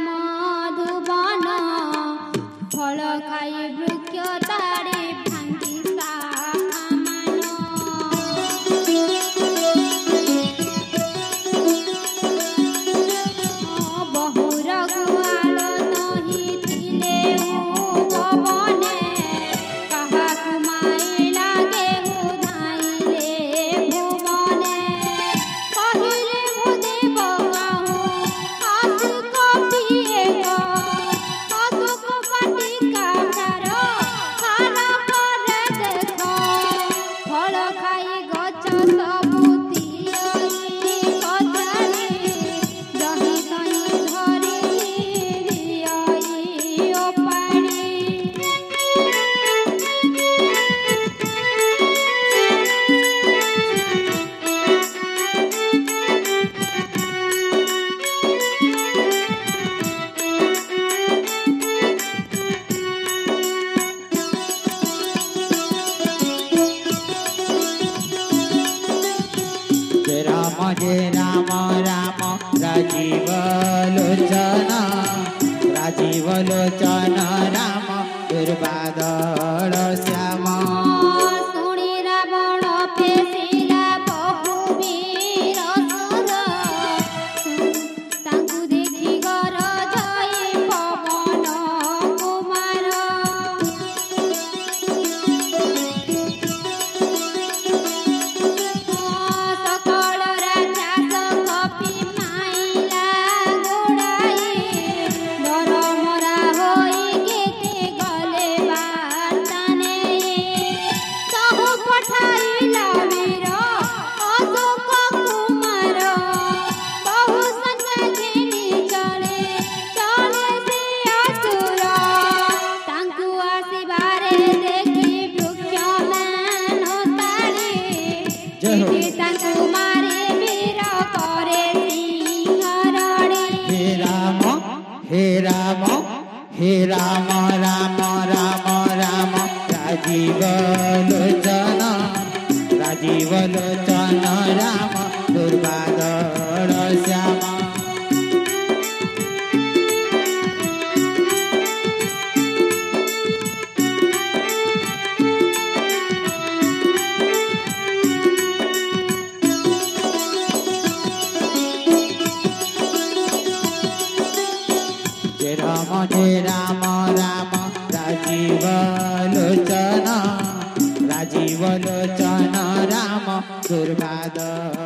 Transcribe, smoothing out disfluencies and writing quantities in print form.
मधुबन फल खाई वृक्ष तारे भांगी सामान बहुर गुआल नही थिले भवने काहाकु माई लागे धाइले भुवने कहिले भूदेव काहू आसु कपिए अशोक पाटिका ठार खार करे देख फल खाई गछ सबु तियई कचारी दही दही धरी दियई ओपाड़ी जय राम राम राजीव लोचन राम दुर्बादल श्याम शुणी रावण पेशिला बहु वीर सुर तांकु देखि गर जय पवन कुमार सकल राक्षस कपि माइला गोड़ाई डर मरा होई केते गले बार्ताने सहु पठाइला वीर अशोक कुमार बहु संख्या घेनी चले से असुर तांकु आसिबारे देखि वृक्ष मान ताड़ी जय हो। तांकु मारे वीर करे सिंहरड़ी हे राम राम राम राजीव लोचन राम दुर्बादल श्याम जय राम राजीव लोचन राम दुर्बादल